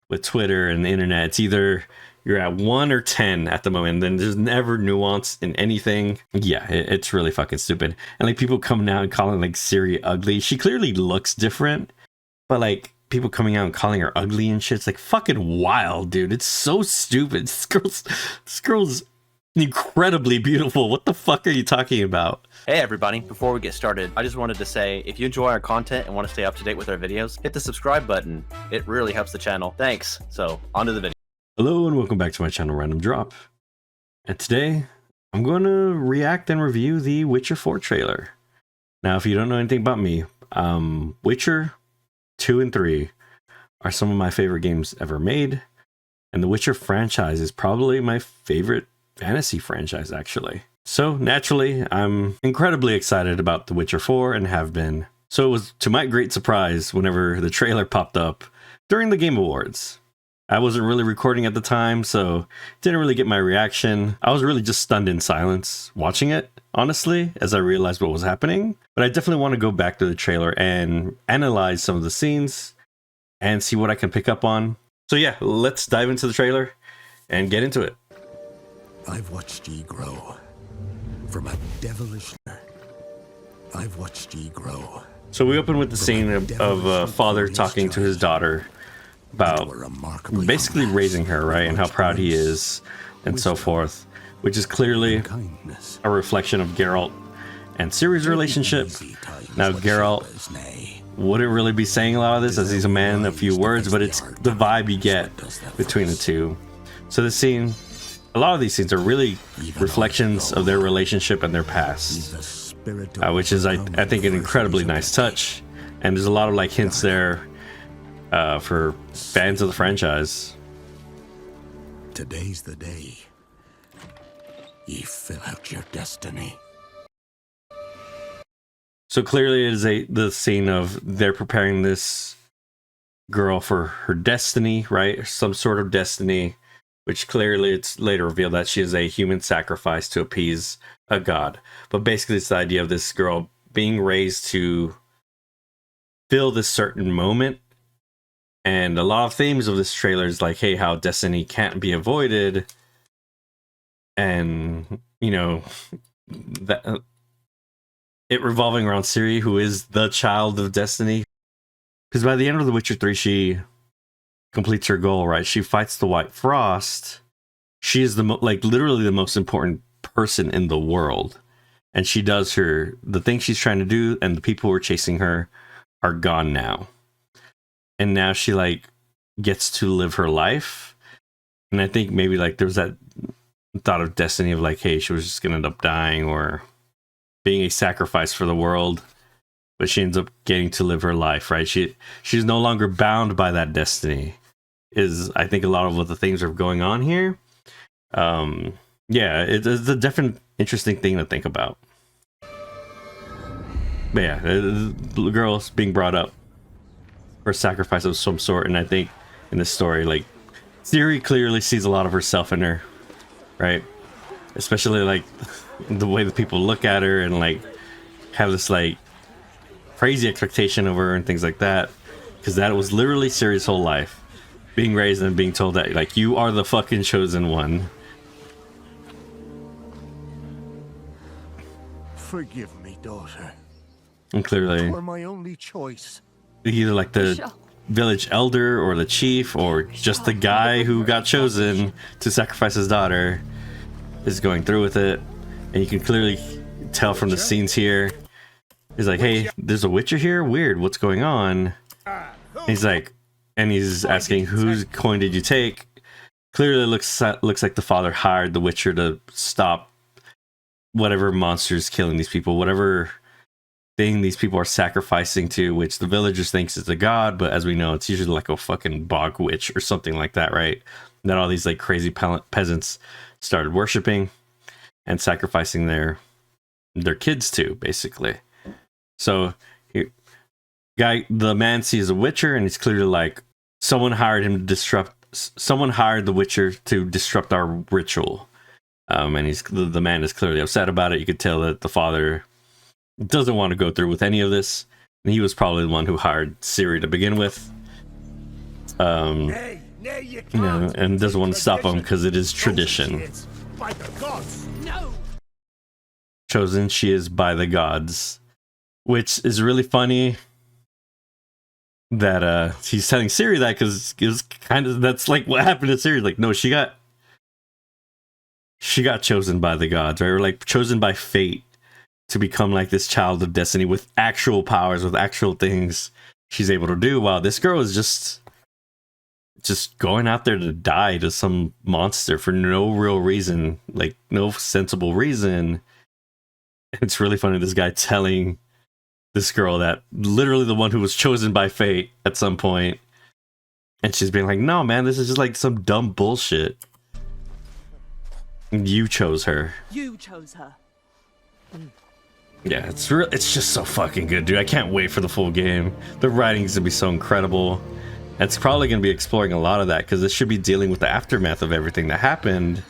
with Twitter and the internet. It's either you're at 1 or 10 at the moment. Then there's never nuance in anything. Yeah, it's really fucking stupid. And like people coming out and calling like Siri ugly. She clearly looks different, but like people coming out and calling her ugly and shit, it's like fucking wild, dude. It's so stupid. This girl's incredibly beautiful. What the fuck are you talking about? Hey everybody, before we get started, I just wanted to say, if you enjoy our content and want to stay up to date with our videos, hit the subscribe button. It really helps the channel. Thanks. So, on to the video. Hello and welcome back to my channel, Random Drop. And today, I'm going to react and review the Witcher 4 trailer. Now, if you don't know anything about me, Witcher 2 and 3 are some of my favorite games ever made. And the Witcher franchise is probably my favorite fantasy franchise, actually. So naturally, I'm incredibly excited about The Witcher 4 and have been. So it was to my great surprise whenever the trailer popped up during the Game Awards. I wasn't really recording at the time, so didn't really get my reaction. I was really just stunned in silence watching it, honestly, as I realized what was happening. But I definitely want to go back to the trailer and analyze some of the scenes and see what I can pick up on. So yeah, let's dive into the trailer and get into it. I've watched ye grow from a devilish. I've watched ye grow. So we open with the scene of a father talking to his daughter about basically raising her, right, and how proud he is and so forth, which is clearly a reflection of Geralt and Ciri's relationship. Now Geralt wouldn't really be saying a lot of this as he's a man of few words, but it's the vibe you get between the two. So the scene, a lot of these scenes are really reflections of their relationship and their past, which is I think an incredibly nice touch, and there's a lot of like hints there for fans of the franchise. Today's the day ye fill out your destiny. So clearly it is the scene of they're preparing this girl for her destiny, right? Some sort of destiny, which clearly it's later revealed that she is a human sacrifice to appease a god. But basically it's the idea of this girl being raised to fill this certain moment. And a lot of themes of this trailer is like, hey, how destiny can't be avoided. And, you know, that it revolving around Ciri, who is the child of destiny. Because by the end of The Witcher 3, she completes her goal, right? She fights the White Frost. She is literally the most important person in the world. And she does the thing she's trying to do, and the people who are chasing her are gone now. And now she gets to live her life. And I think maybe there was that thought of destiny of hey, she was just gonna end up dying or being a sacrifice for the world, but she ends up getting to live her life, right? She's no longer bound by that destiny, is I think a lot of what the things are going on here. Yeah, it's a different interesting thing to think about. But yeah, the girl's being brought up for sacrifice of some sort, and I think in this story, Ciri clearly sees a lot of herself in her, right? Especially the way that people look at her and have this crazy expectation of her and things like that, because that was literally Ciri's whole life, being raised and being told that you are the fucking chosen one. Forgive me, daughter. And clearly You are my only choice. either the village elder or the chief or just the guy who got chosen to sacrifice his daughter is going through with it. And you can clearly tell from the scenes here, he's like, hey, there's a Witcher here? Weird, what's going on? And he's asking, whose coin did you take? Clearly looks like the father hired the Witcher to stop whatever monsters killing these people, whatever thing these people are sacrificing to, which the villagers thinks is a god, but as we know, it's usually a fucking bog witch or something like that, right? That all these crazy peasants started worshiping and sacrificing their kids to, basically. So the man sees a Witcher, and he's clearly someone hired him to disrupt. Someone hired the Witcher to disrupt our ritual, and the man is clearly upset about it. You could tell that the father doesn't want to go through with any of this, and he was probably the one who hired Ciri to begin with. Hey, You know, and doesn't want to stop him because it is tradition. By the gods. No. Chosen she is by the gods, which is really funny that he's telling Ciri that, because it was kind of, that's like what happened to Ciri. Like, no, she got chosen by the gods, right? Or like chosen by fate to become like this child of destiny with actual powers, with actual things she's able to do, while this girl is just going out there to die to some monster for no real reason, like no sensible reason. It's really funny, this guy telling this girl that, literally the one who was chosen by fate at some point, and she's being like, no man, this is just like some dumb bullshit. You chose her. You chose her. Yeah, it's just so fucking good, dude. I can't wait for the full game. The writing's gonna be so incredible. It's probably gonna be exploring a lot of that, because it should be dealing with the aftermath of everything that happened,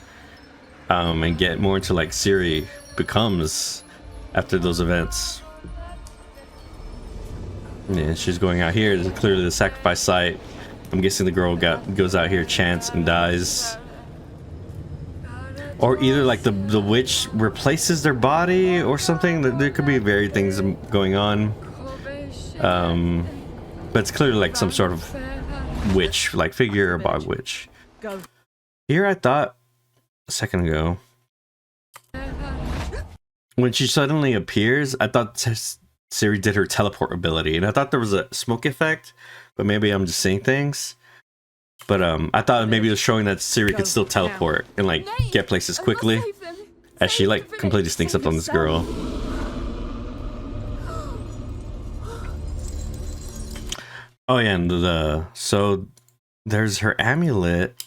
and get more into like Ciri becomes after those events. Yeah, she's going out here. This is clearly the sacrifice site. I'm guessing the girl goes out here, chants, and dies. Or either like the witch replaces their body or something. There could be varied things going on. But it's clearly like some sort of witch, like figure, or bog witch. Go. Here I thought a second ago, when she suddenly appears, I thought Ciri did her teleport ability, and I thought there was a smoke effect, but maybe I'm just seeing things. But I thought maybe it was showing that Ciri could still teleport and like get places quickly, as she like completely sneaks up on this girl. Oh yeah, and so there's her amulet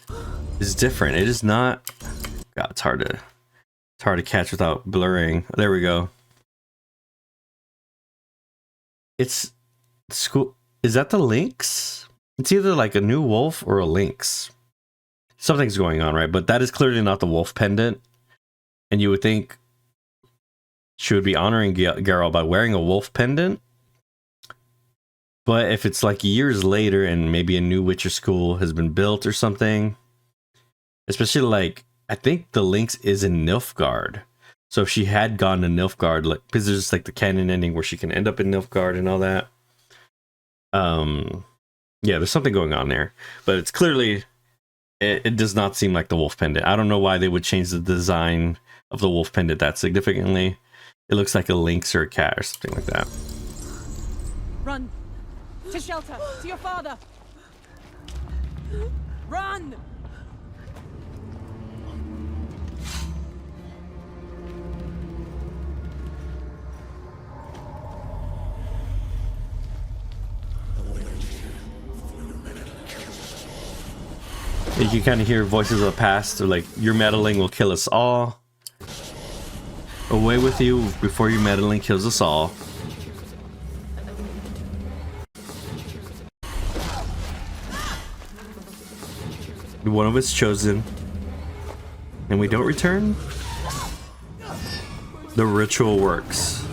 is different. It is not. God, it's hard to catch without blurring. There we go. It's school. Is that the lynx? It's either like a new wolf or a lynx. Something's going on, right? But that is clearly not the wolf pendant. And you would think she would be honoring Geralt by wearing a wolf pendant. But if it's like years later and maybe a new Witcher school has been built or something, especially like, I think the lynx is in Nilfgaard. So if she had gone to Nilfgaard, like, because there's like the canon ending where she can end up in Nilfgaard and all that. Yeah, there's something going on there, but it's clearly, it does not seem like the wolf pendant. I don't know why they would change the design of the wolf pendant that significantly. It looks like a lynx or a cat or something like that. Run. To shelter. To your father. Run. You can kind of hear voices of the past. They're like, your meddling will kill us all. Away with you before your meddling kills us all. One of us chosen, and we don't return. The ritual works,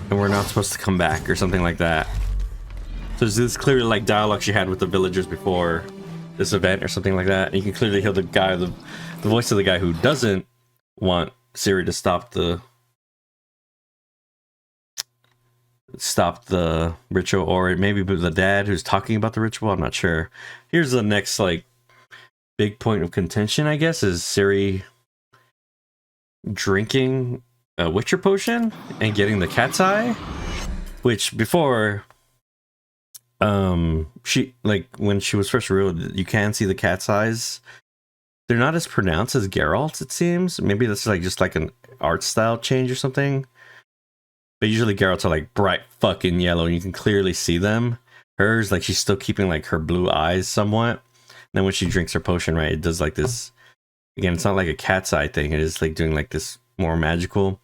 and we're not supposed to come back, or something like that. So this is clearly like dialogue she had with the villagers before this event, or something like that. And you can clearly hear the guy, the voice of the guy who doesn't want Ciri to stop the ritual, or maybe the dad who's talking about the ritual. I'm not sure. Here's the next like big point of contention, I guess, is Ciri drinking a Witcher potion and getting the cat's eye, which before, she, like, when she was first revealed, you can see the cat's eyes. They're not as pronounced as Geralt's, it seems. Maybe that's like just like an art style change or something. But usually Geralt's are like bright fucking yellow, and you can clearly see them. Hers, like, she's still keeping like her blue eyes somewhat. And then when she drinks her potion, right, it does like this. Again, it's not like a cat's eye thing. It is like doing like this more magical.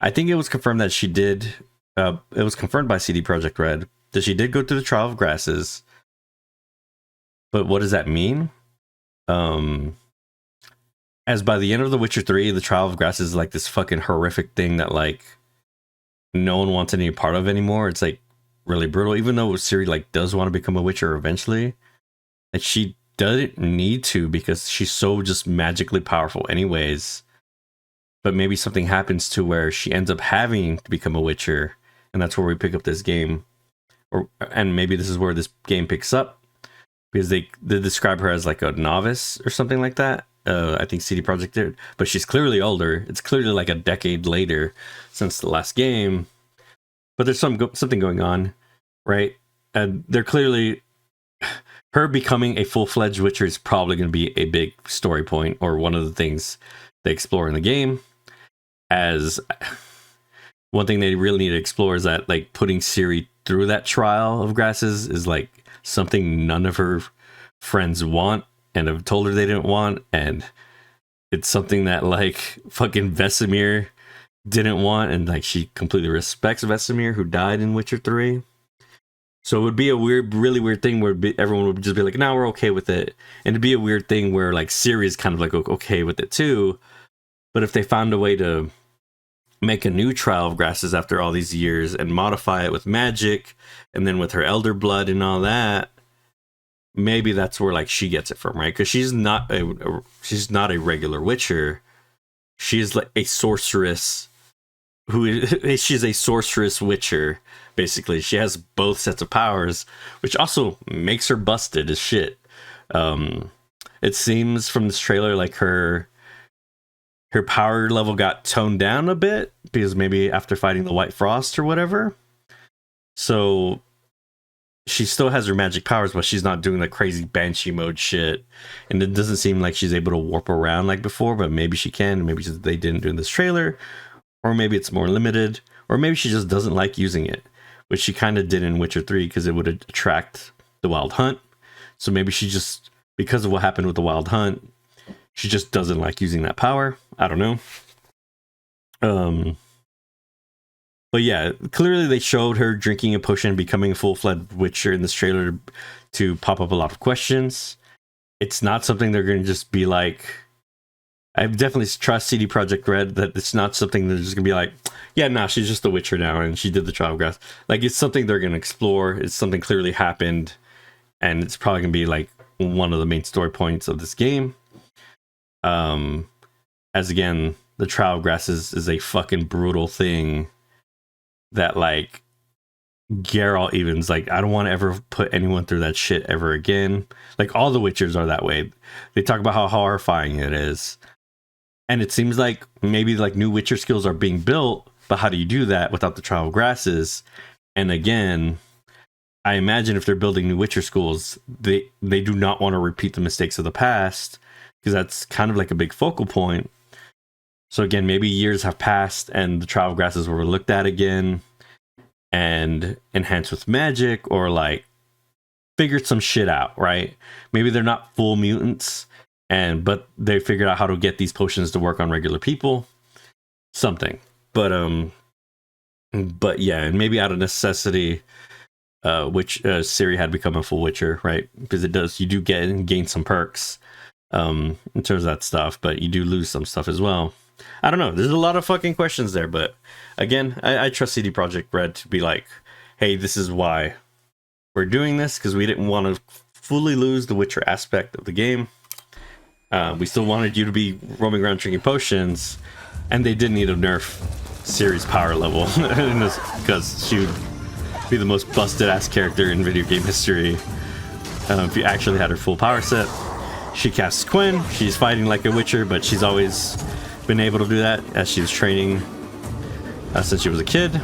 I think it was confirmed that she did. It was confirmed by CD Projekt Red that she did go through the Trial of Grasses. But what does that mean? As by the end of The Witcher 3, the Trial of Grasses is like this fucking horrific thing that like no one wants any part of anymore. It's like really brutal. Even though Ciri like does want to become a Witcher eventually, and she doesn't need to because she's so just magically powerful anyways. But maybe something happens to where she ends up having to become a Witcher, and that's where we pick up this game. And maybe this is where this game picks up, because they describe her as like a novice or something like that. I think CD Projekt did, but she's clearly older. It's clearly like a decade later since the last game, but there's something going on, right? And they're clearly, her becoming a full-fledged Witcher is probably going to be a big story point, or one of the things they explore in the game. As one thing they really need to explore is that like putting Ciri through that trial of grasses is like something none of her friends want and have told her they didn't want, and it's something that like fucking Vesemir didn't want, and like she completely respects Vesemir, who died in Witcher 3. So it would be a really weird thing where everyone would just be like, "No, we're okay with it," and it'd be a weird thing where like Ciri is kind of like okay with it too. But if they found a way to make a new trial of grasses after all these years and modify it with magic, and then with her elder blood and all that, maybe that's where like she gets it from, right? Because she's not a regular Witcher. She's like a sorceress she's a sorceress Witcher, basically. She has both sets of powers, which also makes her busted as shit. It seems from this trailer like her power level got toned down a bit, because maybe after fighting the White Frost or whatever. So she still has her magic powers, but she's not doing the crazy Banshee mode shit. And it doesn't seem like she's able to warp around like before, but maybe she can. Maybe they didn't do in this trailer. Or maybe it's more limited. Or maybe she just doesn't like using it, which she kind of did in Witcher 3 because it would attract the Wild Hunt. So maybe she just, because of what happened with the Wild Hunt, she just doesn't like using that power. I don't know. But yeah, clearly they showed her drinking a potion, becoming a full-fledged Witcher in this trailer to pop up a lot of questions. It's not something they're going to just be like... I definitely trust CD Projekt Red that it's not something they're just going to be like, yeah, nah, she's just a Witcher now and she did the trial of grass. Like, it's something they're going to explore. It's something clearly happened, and it's probably going to be like one of the main story points of this game. As again, the trial of grass is a fucking brutal thing that like Geralt even's like, I don't want to ever put anyone through that shit ever again. Like, all the Witchers are that way. They talk about how horrifying it is. And it seems like maybe like new Witcher skills are being built, but how do you do that without the trial of grasses? And again, I imagine if they're building new Witcher schools, they do not want to repeat the mistakes of the past, because that's kind of like a big focal point. So again, maybe years have passed and the trial of grasses were looked at again and enhanced with magic, or like figured some shit out, right? Maybe they're not full mutants, but they figured out how to get these potions to work on regular people. Something. But yeah, and maybe out of necessity, Ciri had become a full Witcher, right? Because you do gain some perks in terms of that stuff, but you do lose some stuff as well. I don't know. There's a lot of fucking questions there, but again, I trust CD Projekt Red to be like, hey, this is why we're doing this, because we didn't want to fully lose the Witcher aspect of the game. We still wanted you to be roaming around drinking potions, and they did need to nerf Ciri's power level because she would be the most busted ass character in video game history if you actually had her full power set. She casts Quinn. She's fighting like a Witcher, but she's always been able to do that as she was training since she was a kid.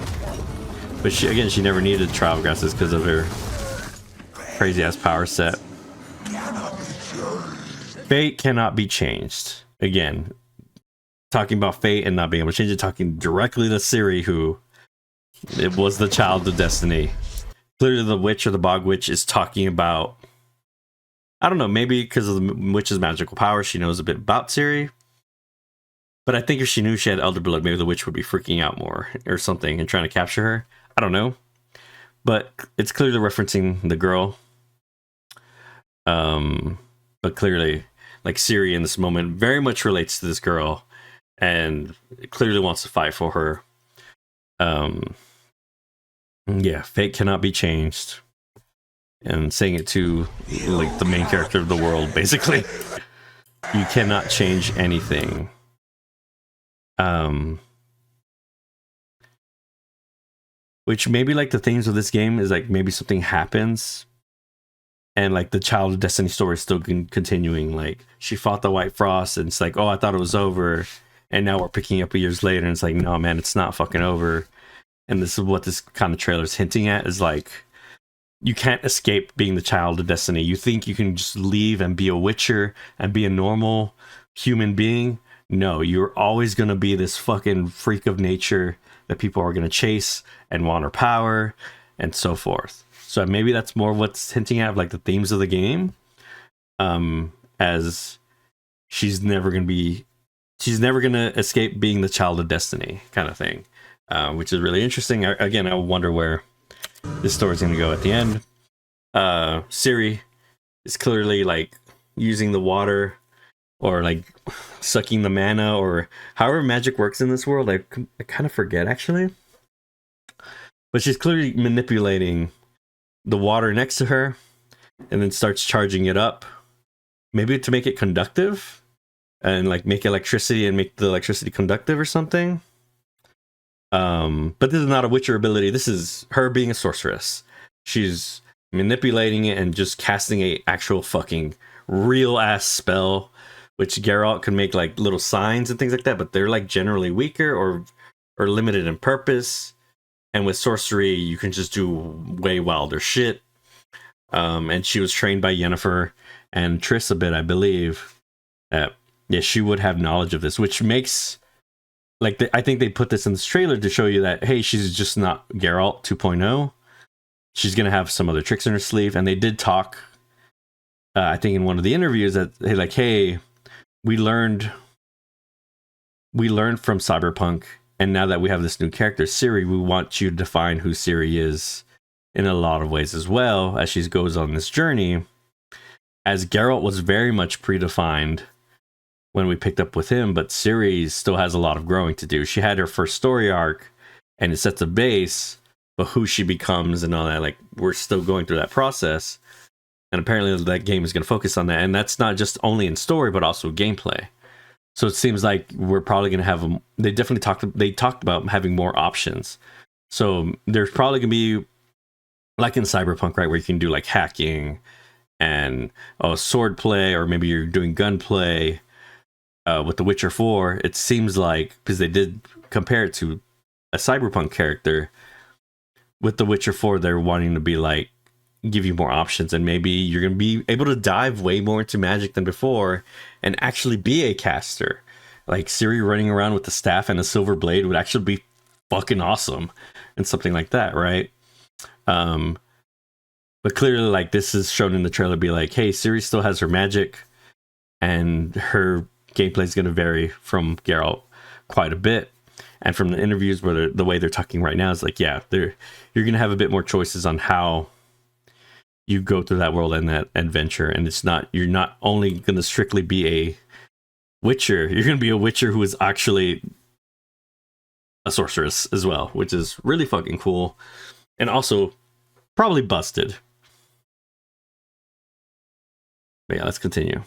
But she never needed trial of grasses because of her crazy ass power set. Fate cannot be changed. Again, talking about fate and not being able to change it, talking directly to Ciri, who it was the child of destiny. Clearly the witch or the bog witch is talking about, I don't know, maybe because of the witch's magical power, she knows a bit about Ciri. But I think if she knew she had elder blood, maybe the witch would be freaking out more or something and trying to capture her. I don't know. But it's clearly referencing the girl. But clearly, like, Ciri in this moment very much relates to this girl and clearly wants to fight for her. Yeah, fate cannot be changed. And saying it to like the main character of the world, basically. You cannot change anything. Which maybe like the themes of this game is like maybe something happens and like the Child of Destiny story is still continuing. Like she fought the White Frost and it's like, oh, I thought it was over. And now we're picking up years later and it's like, no, man, it's not fucking over. And this is what this kind of trailer is hinting at, is like, you can't escape being the Child of Destiny. You think you can just leave and be a Witcher and be a normal human being? No, you're always going to be this fucking freak of nature that people are going to chase and want her power and so forth. So maybe that's more what's hinting at, like the themes of the game. As she's never going to escape being the Child of Destiny kind of thing, which is really interesting. Again, I wonder where this story's going to go at the end. Ciri is clearly like using the water or like sucking the mana or however magic works in this world. I kind of forget actually, but she's clearly manipulating the water next to her and then starts charging it up, maybe to make it conductive and like make electricity and make the electricity conductive or something. But this is not a Witcher ability. This is her being a sorceress. She's manipulating it and just casting a actual fucking real ass spell, which Geralt can make like little signs and things like that, but they're like generally weaker or limited in purpose. And with sorcery, you can just do way wilder shit. And she was trained by Yennefer and Triss a bit, I believe. Yeah, she would have knowledge of this, which makes like I think they put this in this trailer to show you that, hey, she's just not Geralt 2.0. She's gonna have some other tricks in her sleeve. And they did talk, I think in one of the interviews, that they like, hey, we learned from Cyberpunk, and now that we have this new character, Ciri, we want you to define who Ciri is in a lot of ways as well as she goes on this journey. As Geralt was very much predefined when we picked up with him, but Ciri still has a lot of growing to do. She had her first story arc, and it sets a base, but who she becomes and all that, like, we're still going through that process. And apparently that game is going to focus on that, and that's not just only in story, but also gameplay. So it seems like we're probably going to have they talked about having more options. So there's probably going to be, like in Cyberpunk, right, where you can do like hacking and sword play, or maybe you're doing gunplay. With The Witcher 4, it seems like, because they did compare it to a Cyberpunk character, with The Witcher 4, they're wanting to be like, give you more options, and maybe you're going to be able to dive way more into magic than before and actually be a caster. Like Ciri running around with the staff and a silver blade would actually be fucking awesome, and something like that, right? But clearly, like, this is shown in the trailer, be like, hey, Ciri still has her magic, and her gameplay is going to vary from Geralt quite a bit. And from the interviews where the way they're talking right now is like, yeah, you're going to have a bit more choices on how you go through that world and that adventure. And you're not only going to strictly be a Witcher, you're going to be a Witcher who is actually a sorceress as well, which is really fucking cool. And also probably busted. But yeah, let's continue.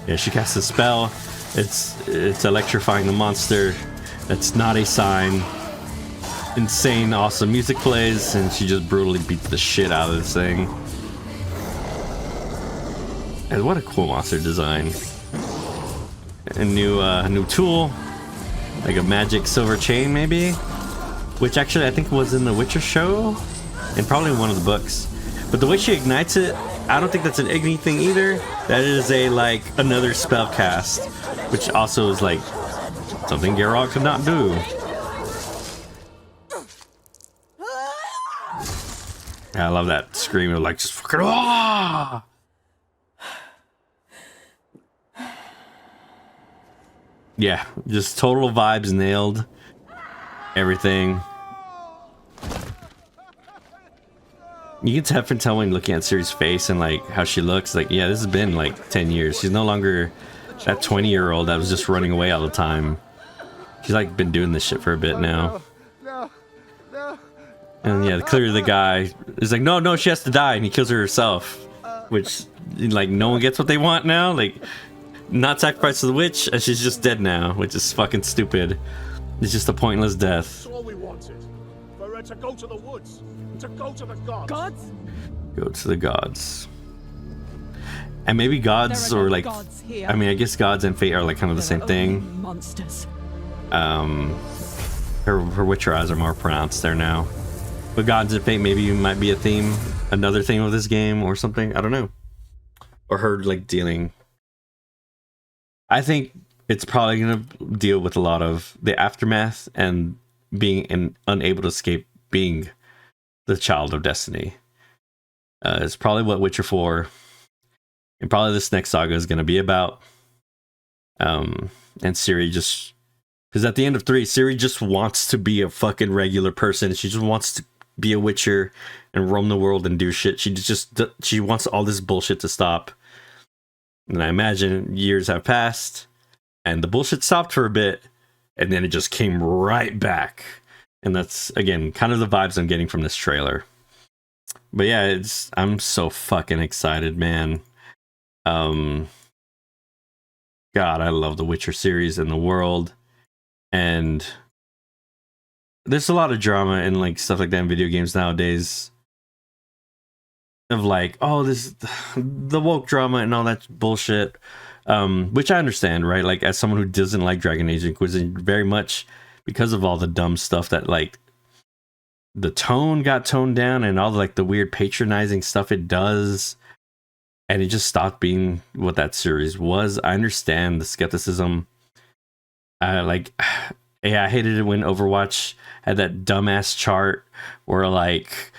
Yeah, she casts a spell. It's electrifying the monster. That's not a sign. Insane, awesome music plays, and she just brutally beats the shit out of this thing. And what a cool monster design. A new tool, like a magic silver chain, maybe, which actually I think was in the Witcher show, and probably one of the books. But the way she ignites it, I don't think that's an Igni thing either. That is another spell cast, which also is like something Geralt could not do. Yeah, I love that scream of like just fucking ah! Yeah, just total vibes nailed. Everything. You can definitely tell when looking at Ciri's face and like how she looks. Like, yeah, this has been like 10 years. She's no longer that 20-year-old that was just running away all the time. She's like been doing this shit for a bit now. No, no. And yeah, clearly the guy is like, no, she has to die, and he kills her herself. Which, like, no one gets what they want now. Like, not sacrifice to the witch, and she's just dead now, which is fucking stupid. It's just a pointless death. That's all we wanted. For her to go to the woods, to go to the gods. Gods? Go to the gods. And maybe gods, There are or no like, gods here. I mean, I guess gods and fate are like kind of the There same are thing. only monsters. Her witcher eyes are more pronounced there now. But gods and fate maybe might be a theme, another theme of this game or something. I don't know. Or her like dealing. I think it's probably gonna deal with a lot of the aftermath and being unable to escape being the child of destiny. It's probably what Witcher 4 and probably this next saga is gonna be about. And Ciri just, because at the end of 3, Ciri just wants to be a fucking regular person. She just wants to be a witcher and roam the world and do shit. She wants all this bullshit to stop. And I imagine years have passed and the bullshit stopped for a bit and then it just came right back. And that's, again, kind of the vibes I'm getting from this trailer. But yeah, I'm so fucking excited, man. God, I love the Witcher series and the world. And there's a lot of drama and like stuff like that in video games nowadays. Of like, oh, the woke drama and all that bullshit. Which I understand, right? Like, as someone who doesn't like Dragon Age Inquisition very much because of all the dumb stuff that like the tone got toned down and all like the weird patronizing stuff it does. And it just stopped being what that series was. I understand the skepticism. Like, yeah, I hated it when Overwatch had that dumbass chart where like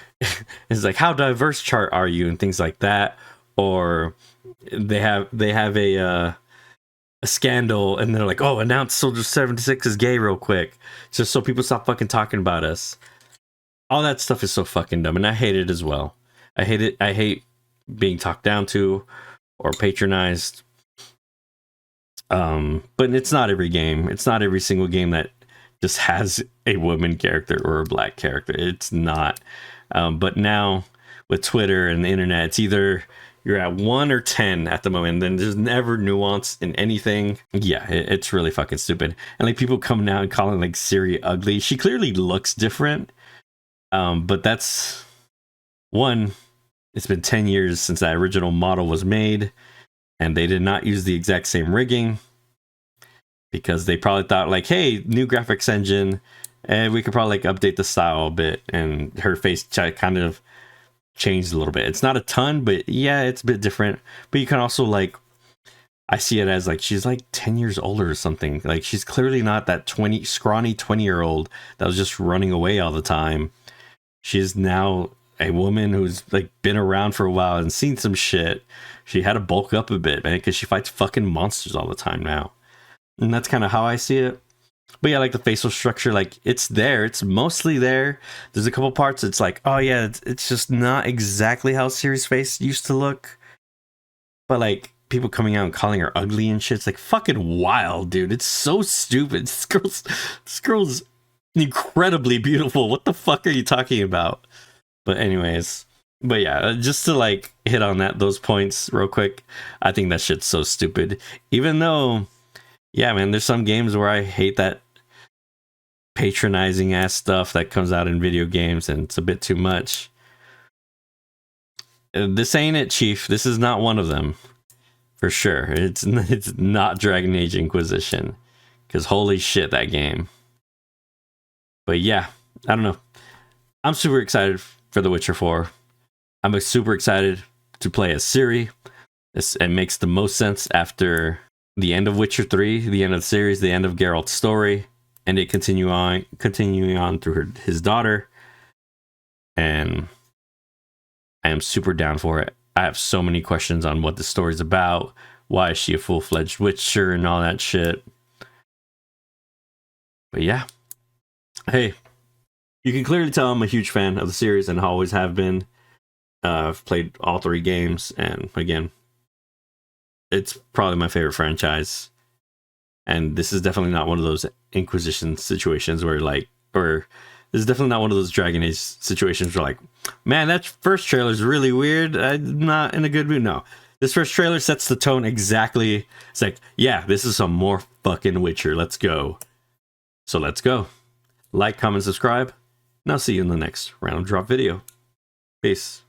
it's like, how diverse chart are you, and things like that. Or they have a scandal and they're like, oh, announce Soldier 76 is gay real quick, just so people stop fucking talking about us. All that stuff is so fucking dumb, and I hate it as well. I hate it. I hate being talked down to or patronized. But it's not every game. It's not every single game that just has a woman character or a black character. It's not. But now with Twitter and the internet, it's either you're at 1 or 10 at the moment. Then there's never nuance in anything. Yeah, it's really fucking stupid. And like people coming out and calling like Ciri ugly. She clearly looks different. But that's one. It's been 10 years since that original model was made, and they did not use the exact same rigging because they probably thought like, hey, new graphics engine, and we could probably like update the style a bit, and her face kind of changed a little bit. It's not a ton, but yeah, it's a bit different. But you can also like, I see it as like she's like 10 years older or something. Like she's clearly not that scrawny 20-year-old that was just running away all the time. She's now a woman who's like been around for a while and seen some shit. She had to bulk up a bit, man, because she fights fucking monsters all the time now. And that's kind of how I see it. But yeah, like the facial structure, like it's there. It's mostly there. There's a couple parts it's like, oh yeah, it's just not exactly how Ciri's face used to look. But like people coming out and calling her ugly and shit, it's like fucking wild, dude. It's so stupid. This girl's incredibly beautiful. What the fuck are you talking about? But anyways, but yeah, just to like hit on those points real quick, I think that shit's so stupid. Even though, yeah, man, there's some games where I hate that patronizing ass stuff that comes out in video games, and it's a bit too much. This ain't it, Chief. This is not one of them, for sure. It's not Dragon Age Inquisition, because holy shit, that game. But yeah, I don't know. I'm super excited for The Witcher 4. I'm super excited to play as Ciri. It makes the most sense after the end of Witcher 3, the end of the series, the end of Geralt's story, and it continuing on through his daughter. And I am super down for it. I have so many questions on what the story's about. Why is she a full-fledged Witcher and all that shit? But yeah. Hey, you can clearly tell I'm a huge fan of the series and always have been. I've played all 3 games, and again, it's probably my favorite franchise. And this is definitely not one of those Inquisition situations where like, or this is definitely not one of those Dragon Age situations where like, man, that first trailer is really weird. I'm not in a good mood. No, this first trailer sets the tone exactly. It's like, yeah, this is some more fucking Witcher. Let's go. So let's go. Like, comment, subscribe. And I'll see you in the next random drop video. Peace.